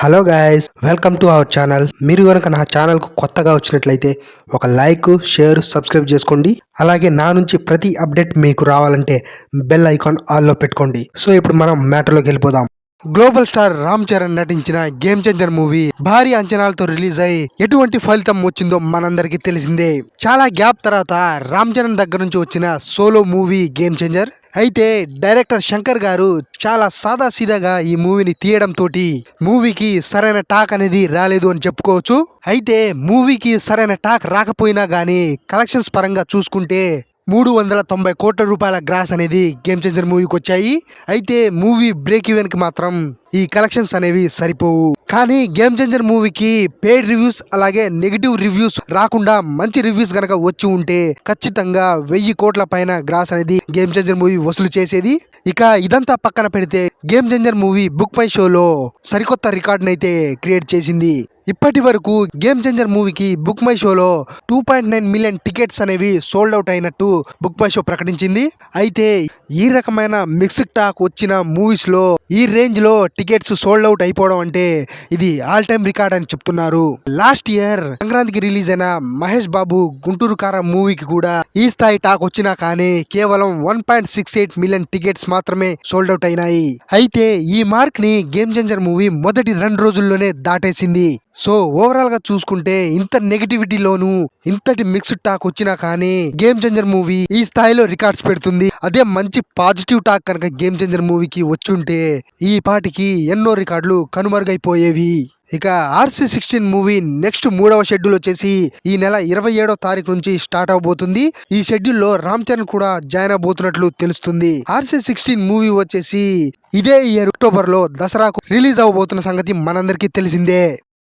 Hello guys, welcome to our channel. మీరు కనుక నా ఛానల్కు కొత్తగా వచ్చినట్లయితే ఒక లైక్, షేర్, సబ్స్క్రైబ్ చేసుకోండి. అలాగే నా నుంచి ప్రతి అప్డేట్ మీకు రావాలంటే బెల్ ఐకాన్ ఆల్లో పెట్టుకోండి. సో ఇప్పుడు మనం మ్యాటర్లోకి వెళ్ళిపోదాం. గ్లోబల్ స్టార్ రామ్ చరణ్ నటించిన గేమ్ చేంజర్ మూవీ భారీ అంచనాలతో రిలీజ్ అయి ఎటువంటి ఫలితం వచ్చిందో మనందరికీ తెలిసిందే. చాలా గ్యాప్ తర్వాత రామ్ చరణ్ దగ్గర నుంచి వచ్చిన సోలో మూవీ గేమ్ చేంజర్. అయితే డైరెక్టర్ శంకర్ గారు చాలా సాదాసీదాగా ఈ మూవీని తీయడం తోటి మూవీకి సరైన టాక్ అనేది రాలేదు అని చెప్పుకోవచ్చు. అయితే మూవీకి సరైన టాక్ రాకపోయినా గానీ కలెక్షన్స్ పరంగా చూసుకుంటే 390 కోట్ల రూపాయల గ్రాస్ అనేది గేమ్ చేంజర్ మూవీకి వచ్చాయి. అయితే మూవీ బ్రేక్ ఈవెన్ కి మాత్రం ఈ కలెక్షన్స్ అనేవి సరిపోవు. కానీ గేమ్ చేంజర్ మూవీకి పేడ్ రివ్యూస్ అలాగే నెగిటివ్ రివ్యూస్ రాకుండా మంచి రివ్యూస్ గనక వచ్చి ఉంటే ఖచ్చితంగా 1000 కోట్ల పైన గ్రాస్ అనేది గేమ్ చేంజర్ మూవీ వసూలు చేసేది. ఇక ఇదంతా పక్కన పెడితే game changer movie book my షోలో సరికొత్త రికార్డునైతే అయితే క్రియేట్ చేసింది. ఇప్పటి వరకు గేమ్ చేంజర్ మూవీకి బుక్ మై షోలో 2.9 మిలియన్ టికెట్స్ అనేవి సోల్డ్ అవుట్ అయినట్టు బుక్ మై షో ప్రకటించింది. అయితే ఈ రకమైన మిక్స్డ్ టాక్ వచ్చిన మూవీస్ లో ఈ రేంజ్ లో టికెట్స్ సోల్డ్ అవుట్ అయిపోవడం అంటే ఇది ఆల్ టైమ్ రికార్డ్ అని చెప్తున్నారు. లాస్ట్ ఇయర్ సంక్రాంతికి రిలీజ్ అయిన మహేష్ బాబు గుంటూరు కారం మూవీకి కూడా ఈ స్థాయి టాక్ వచ్చినా కానీ కేవలం 1.68 మిలియన్ టికెట్స్ మాత్రమే సోల్డ్ అవుట్ అయినాయి. అయితే ఈ మార్క్ ని గేమ్ చేంజర్ మూవీ మొదటి 2 రోజుల్లోనే దాటేసింది. సో ఓవరాల్ గా చూసుకుంటే ఇంత నెగిటివిటీలోను ఇంతటి మిక్స్డ్ టాక్ వచ్చినా కానీ గేమ్ చేంజర్ మూవీ ఈ స్థాయిలో రికార్డ్స్ పెడుతుంది. అదే మంచి పాజిటివ్ టాక్ కనుక గేమ్ చేంజర్ మూవీకి వచ్చుంటే ఈ పాటికి ఎన్నో రికార్డులు కనుమరుగైపోయేవి. ఇక RC16 మూవీ నెక్స్ట్ 3వ షెడ్యూల్ వచ్చేసి ఈ నెల 27వ తారీఖు నుంచి స్టార్ట్ అవబోతుంది. ఈ షెడ్యూల్ లో రామ్ చరణ్ కూడా జాయిన్ అవబోతున్నట్లు తెలుస్తుంది. RC16 మూవీ వచ్చేసి ఇదే ఇయర్ అక్టోబర్ లో దసరాకు రిలీజ్ అవబోతున్న సంగతి మనందరికీ తెలిసిందే.